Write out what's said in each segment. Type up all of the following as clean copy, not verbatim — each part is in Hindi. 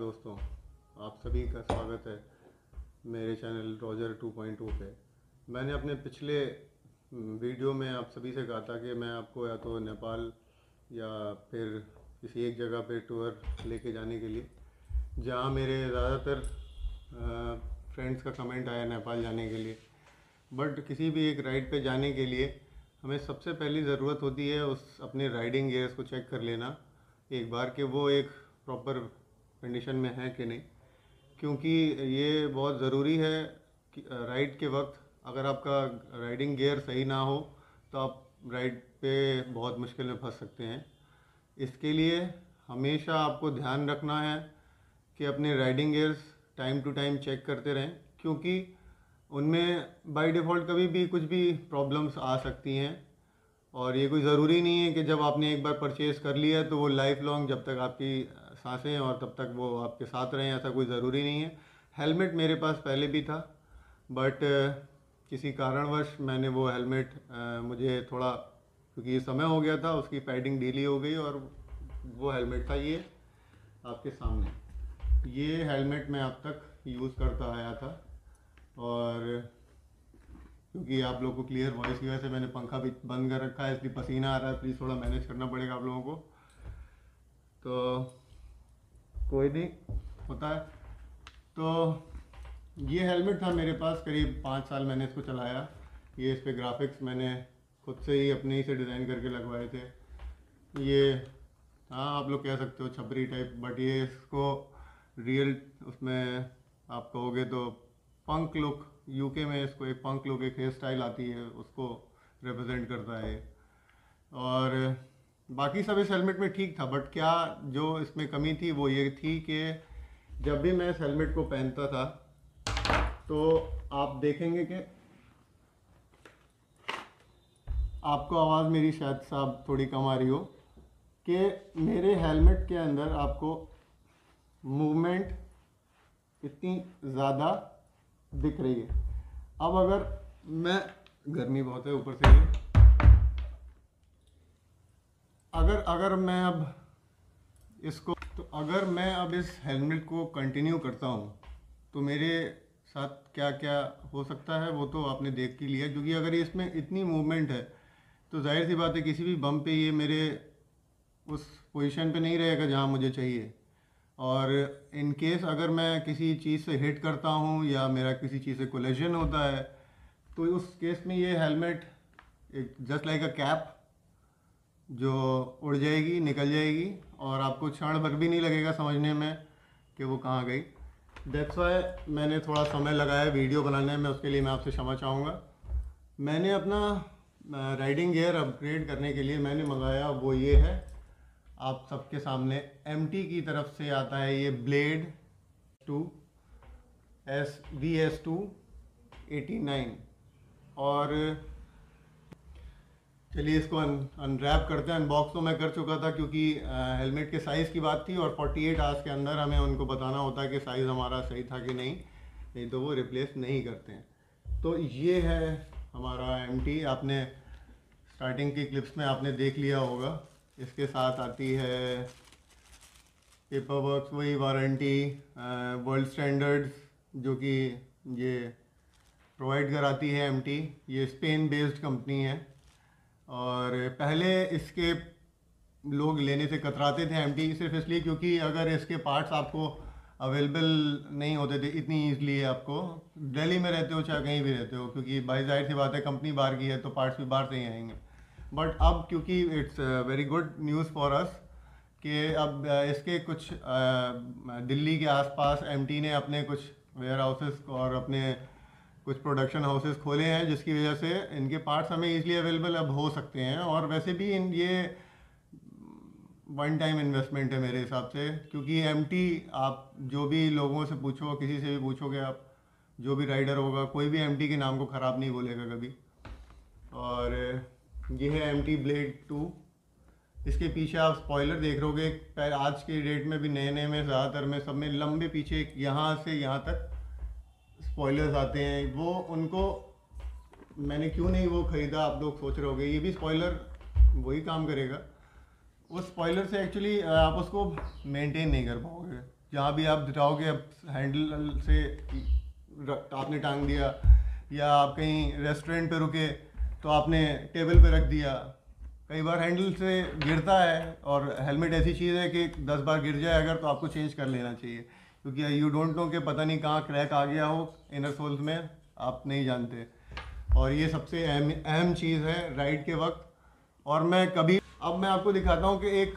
दोस्तों, आप सभी का स्वागत है मेरे चैनल रॉजर 2.0 पे। मैंने अपने पिछले वीडियो में आप सभी से कहा था कि मैं आपको या तो नेपाल या फिर किसी एक जगह पे टूर लेके जाने के लिए, जहाँ मेरे ज़्यादातर फ्रेंड्स का कमेंट आया नेपाल जाने के लिए। बट किसी भी एक राइड पे जाने के लिए हमें सबसे पहली ज़रूरत होती है उस अपने राइडिंग गियर्स को चेक कर लेना एक बार कि वो एक प्रॉपर कंडीशन में है कि नहीं, क्योंकि ये बहुत ज़रूरी है कि राइड के वक्त अगर आपका राइडिंग गियर सही ना हो तो आप राइड पे बहुत मुश्किल में फंस सकते हैं। इसके लिए हमेशा आपको ध्यान रखना है कि अपने riding gears time to time check करते रहें, क्योंकि उनमें बाय डिफ़ॉल्ट कभी भी कुछ भी प्रॉब्लम्स आ सकती हैं। और ये कोई ज़रूरी नहीं है कि जब आपने एक बार परचेज़ कर लिया तो वो लाइफ लॉन्ग जब तक आपकी सांसें और तब तक वो आपके साथ रहें, ऐसा कोई ज़रूरी नहीं है। हेलमेट मेरे पास पहले भी था, बट किसी कारणवश मैंने वो हेलमेट मुझे थोड़ा, क्योंकि ये समय हो गया था, उसकी पैडिंग ढीली हो गई और वो हेलमेट था ये आपके सामने। ये हेलमेट मैं अब तक यूज़ करता आया था, और क्योंकि आप लोगों को क्लियर वॉइस की वजह से मैंने पंखा भी बंद कर रखा है, इसलिए पसीना आ रहा है। प्लीज़ थोड़ा मैनेज करना पड़ेगा आप लोगों को, तो कोई नहीं होता है। तो ये हेलमेट था मेरे पास, करीब 5 साल मैंने इसको चलाया। ये इस पे ग्राफिक्स मैंने खुद से ही अपने ही से डिज़ाइन करके लगवाए थे। ये हाँ, आप लोग कह सकते हो छपरी टाइप, बट ये इसको रियल उसमें आप कहोगे तो पंक लुक, यूके में इसको एक पंक लुक, एक हेयर स्टाइल आती है, उसको रिप्रेजेंट करता है। और बाकी सब इस हेलमेट में ठीक था, बट क्या जो इसमें कमी थी वो ये थी कि जब भी मैं इस हेलमेट को पहनता था तो आप देखेंगे कि आपको आवाज़ मेरी शायद साहब थोड़ी कम आ रही हो, कि मेरे हेलमेट के अंदर आपको मूवमेंट इतनी ज़्यादा दिख रही है। अब अगर मैं, गर्मी बहुत है ऊपर से ये, अगर मैं अब इसको, तो अगर मैं अब इस हेलमेट को कंटिन्यू करता हूँ तो मेरे साथ क्या क्या हो सकता है वो तो आपने देख ही लिया। क्योंकि अगर इसमें इतनी मूवमेंट है तो जाहिर सी बात है किसी भी बम पे ये मेरे उस पोजीशन पे नहीं रहेगा जहाँ मुझे चाहिए। और इन केस अगर मैं किसी चीज़ से हिट करता हूँ या मेरा किसी चीज़ से कोलिजन होता है तो उस केस में ये हेलमेट एक जस्ट लाइक अ कैप जो उड़ जाएगी, निकल जाएगी, और आपको क्षण भर भी नहीं लगेगा समझने में कि वो कहाँ गई। दैट्स वाई मैंने थोड़ा समय लगाया वीडियो बनाने में, उसके लिए मैं आपसे क्षमा चाहूँगा। मैंने अपना राइडिंग गियर अपग्रेड करने के लिए मैंने मंगाया, वो ये है आप सबके सामने, MT की तरफ से आता है ये ब्लेड 2 VS289। और चलिए इसको अनरैप करते हैं। अनबॉक्स तो मैं कर चुका था, क्योंकि हेलमेट के साइज़ की बात थी और 48 आवर्स के अंदर हमें उनको बताना होता है कि साइज़ हमारा सही था कि नहीं तो वो रिप्लेस नहीं करते हैं। तो ये है हमारा MT, आपने स्टार्टिंग की क्लिप्स में आपने देख लिया होगा। इसके साथ आती है पेपर वर्क, वही वारंटी, वर्ल्ड स्टैंडर्ड्स जो कि ये प्रोवाइड कराती है MT। ये स्पेन बेस्ड कंपनी है, और पहले इसके लोग लेने से कतराते थे MT, सिर्फ इसलिए क्योंकि अगर इसके पार्ट्स आपको अवेलेबल नहीं होते थे इतनी ईजली, आपको दिल्ली में रहते हो चाहे कहीं भी रहते हो, क्योंकि भाई जाहिर सी बात है कंपनी बाहर की है तो पार्ट्स भी बाहर से ही आएंगे। बट अब क्योंकि it's very good news for us कि अब इसके कुछ दिल्ली के आसपास MT ने अपने कुछ वेयर हाउसेस और अपने कुछ प्रोडक्शन हाउसेस खोले हैं, जिसकी वजह से इनके पार्ट्स हमें इजीली अवेलेबल अब हो सकते हैं। और वैसे भी ये वन टाइम इन्वेस्टमेंट है मेरे हिसाब से, क्योंकि MT आप जो भी लोगों से पूछो, किसी से भी पूछोगे, आप जो भी राइडर होगा कोई भी MT के नाम को ख़राब नहीं बोलेगा कभी। और ये है MT ब्लेड 2। इसके पीछे आप स्पॉइलर देख रहोगे, आज के डेट में भी नए नए में ज़्यादातर में सब में लंबे पीछे यहाँ से यहाँ तक स्पॉयलर्स आते हैं। वो उनको मैंने क्यों नहीं वो ख़रीदा, आप लोग सोच रहे होगे। ये भी स्पॉइलर वही काम करेगा। उस स्पॉइलर से एक्चुअली आप उसको मेंटेन नहीं कर पाओगे, जहाँ भी आप जाओगे अब हैंडल से आपने टांग दिया, या आप कहीं रेस्टोरेंट पे रुके तो आपने टेबल पे रख दिया। कई बार हैंडल से गिरता है, और हेलमेट ऐसी चीज़ है कि 10 बार गिर जाए अगर तो आपको चेंज कर लेना चाहिए, क्योंकि यू डोंट नो कि पता नहीं कहाँ क्रैक आ गया हो इनर सोल्स में, आप नहीं जानते। और ये सबसे अहम चीज़ है राइड के वक्त। और अब मैं आपको दिखाता हूँ कि एक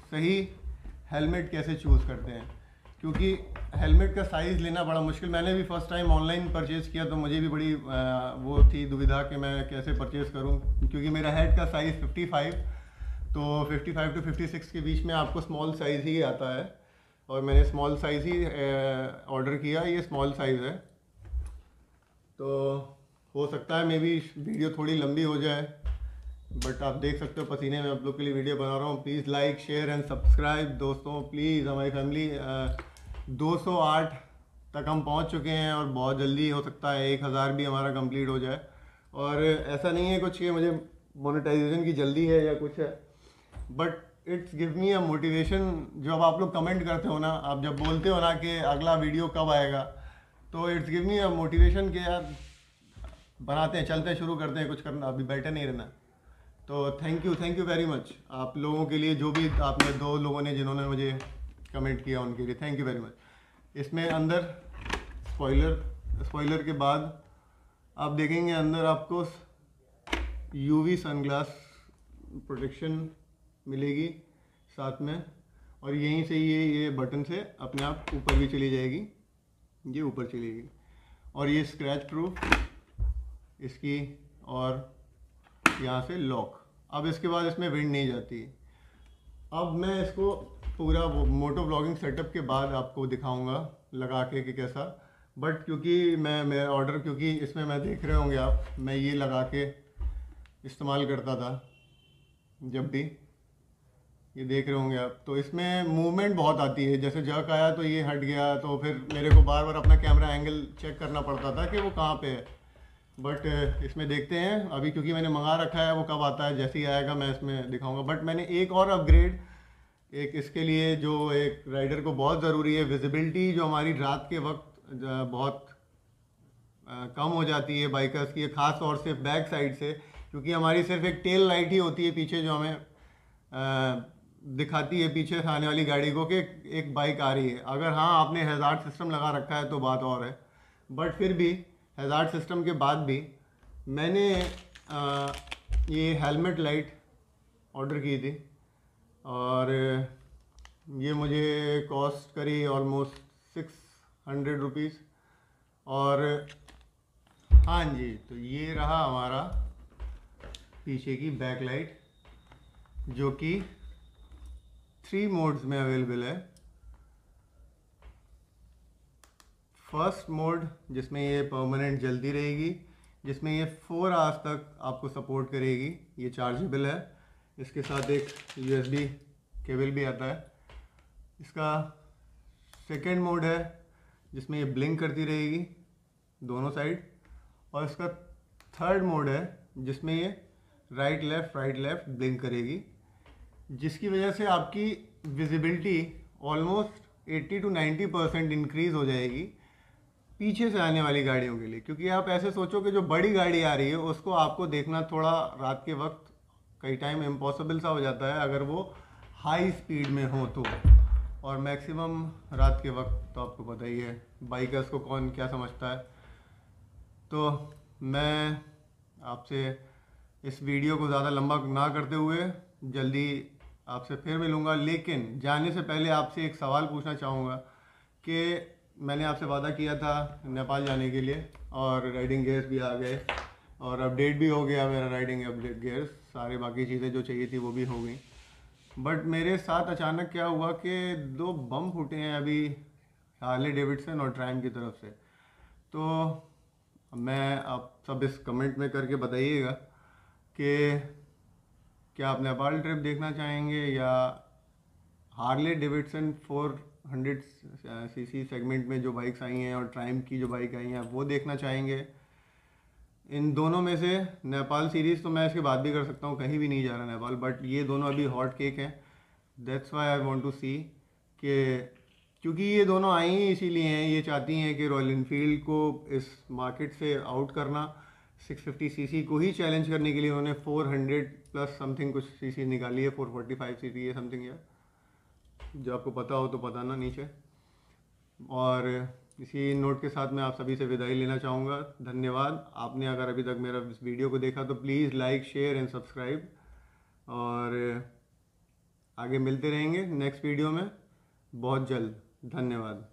सही हेलमेट कैसे चूज़ करते हैं, क्योंकि हेलमेट का साइज़ लेना बड़ा मुश्किल। मैंने भी फ़र्स्ट टाइम ऑनलाइन परचेज़ किया तो मुझे भी बड़ी वो थी दुविधा कि मैं कैसे परचेज़ करूं, क्योंकि मेरा हेड का साइज़ 55, तो 55 टू 56 के बीच में आपको स्मॉल साइज़ ही आता है, और मैंने स्मॉल साइज़ ही ऑर्डर किया। ये स्मॉल साइज़ है, तो हो सकता है मे बी वीडियो थोड़ी लंबी हो जाए, बट आप देख सकते हो पसीने में आप लोग के लिए वीडियो बना रहा हूँ। Please like share and subscribe दोस्तों, प्लीज़। हमारी फैमिली 208 तक हम पहुँच चुके हैं, और बहुत जल्दी हो सकता है 1000 भी हमारा कंप्लीट हो जाए। और ऐसा नहीं है कुछ कि मुझे मोनेटाइजेशन की जल्दी है या कुछ है, but it's give me a motivation. जब आप लोग कमेंट करते हो ना, आप जब बोलते हो ना कि अगला वीडियो कब आएगा, तो it's give me a motivation कि यार बनाते हैं, चलते हैं, शुरू करते हैं, कुछ करना, अभी बैठे नहीं रहना। तो थैंक यू वेरी मच आप लोगों के लिए, जो भी आपने 2 लोगों ने जिन्होंने मुझे कमेंट किया उनके लिए थैंक यू वेरी मच। इसमें अंदर स्पॉइलर के बाद आप देखेंगे अंदर आपको यूवी सनग्लास प्रोटेक्शन मिलेगी साथ में, और यहीं से ये बटन से अपने आप ऊपर भी चली जाएगी, ये ऊपर चलेगी। और ये स्क्रैच प्रूफ इसकी, और यहाँ से लॉक। अब इसके बाद इसमें विंड नहीं जाती। अब मैं इसको पूरा मोटो व्लॉगिंग सेटअप के बाद आपको दिखाऊंगा लगा के कि कैसा। बट क्योंकि मैं ऑर्डर, क्योंकि इसमें मैं देख रहे होंगे आप, मैं ये लगा के इस्तेमाल करता था जब भी, ये देख रहे होंगे आप, तो इसमें मूवमेंट बहुत आती है। जैसे जर्क आया तो ये हट गया, तो फिर मेरे को बार बार अपना कैमरा एंगल चेक करना पड़ता था कि वो कहाँ पे है। बट इसमें देखते हैं अभी, क्योंकि मैंने मंगा रखा है, वो कब आता है, जैसे ही आएगा मैं इसमें दिखाऊंगा। बट मैंने एक और अपग्रेड, एक इसके लिए जो एक राइडर को बहुत ज़रूरी है, विजिबिलिटी जो हमारी रात के वक्त बहुत कम हो जाती है बाइकर्स की, ख़ास तौर से बैक साइड से, क्योंकि हमारी सिर्फ एक टेल लाइट ही होती है पीछे, जो हमें दिखाती है पीछे से आने वाली गाड़ी को कि एक बाइक आ रही है। अगर हाँ आपने हैज़ार्ड सिस्टम लगा रखा है तो बात और है, बट फिर भी हैज़ार्ड सिस्टम के बाद भी मैंने ये हेलमेट लाइट ऑर्डर की थी, और ये मुझे कॉस्ट करी ऑलमोस्ट 600 रुपीज़। और हाँ जी, तो ये रहा हमारा पीछे की बैक लाइट, जो कि 3 मोड्स में अवेलेबल है। फर्स्ट मोड जिसमें ये परमानेंट जलती रहेगी, जिसमें ये 4 आवर्स तक आपको सपोर्ट करेगी, ये चार्जेबल है। इसके साथ एक USB केबल भी आता है। इसका सेकंड मोड है जिसमें ये ब्लिंक करती रहेगी दोनों साइड, और इसका थर्ड मोड है जिसमें ये राइट लेफ़्ट ब्लिंक करेगी, जिसकी वजह से आपकी विजिबिलिटी ऑलमोस्ट 80 टू 90% इंक्रीज़ हो जाएगी पीछे से आने वाली गाड़ियों के लिए। क्योंकि आप ऐसे सोचो कि जो बड़ी गाड़ी आ रही है उसको आपको देखना थोड़ा रात के वक्त कई टाइम इम्पॉसिबल सा हो जाता है, अगर वो हाई स्पीड में हो तो, और मैक्सिमम रात के वक्त तो आपको पता ही है बाइकर्स को कौन क्या समझता है। तो मैं आपसे इस वीडियो को ज़्यादा लंबा ना करते हुए जल्दी आपसे फिर मिलूँगा, लेकिन जाने से पहले आपसे एक सवाल पूछना चाहूँगा कि मैंने आपसे वादा किया था नेपाल जाने के लिए, और राइडिंग गियर्स भी आ गए, और अपडेट भी हो गया मेरा राइडिंग अपडेट गियर्स, सारे बाकी चीज़ें जो चाहिए थी वो भी हो गई। बट मेरे साथ अचानक क्या हुआ कि 2 बम फूटे हैं अभी हार्ले डेविडसन और ट्रायम की तरफ से। तो मैं आप सब इस कमेंट में करके बताइएगा कि क्या आप नेपाल ट्रिप देखना चाहेंगे, या हार्ले डेविडसन 400 सीसी सेगमेंट में जो बाइक्स आई हैं और ट्रायम की जो बाइक आई हैं वो देखना चाहेंगे। इन दोनों में से नेपाल सीरीज़ तो मैं इसके बाद भी कर सकता हूँ, कहीं भी नहीं जा रहा नेपाल, बट ये दोनों अभी हॉट केक हैं। That's why I want to see कि क्योंकि ये दोनों आई ही इसीलिए हैं, ये चाहती हैं कि रॉयल इनफील्ड को इस मार्केट से आउट करना। 650 सीसी को ही चैलेंज करने के लिए उन्होंने 400 प्लस समथिंग कुछ सीसी निकाली है, 445 सीसी है समथिंग यार, जो आपको पता हो तो बताना नीचे। और इसी नोट के साथ मैं आप सभी से विदाई लेना चाहूँगा। धन्यवाद। आपने अगर अभी तक मेरा इस वीडियो को देखा तो please like, share and subscribe, और आगे मिलते रहेंगे नेक्स्ट वीडियो में बहुत जल्द। धन्यवाद।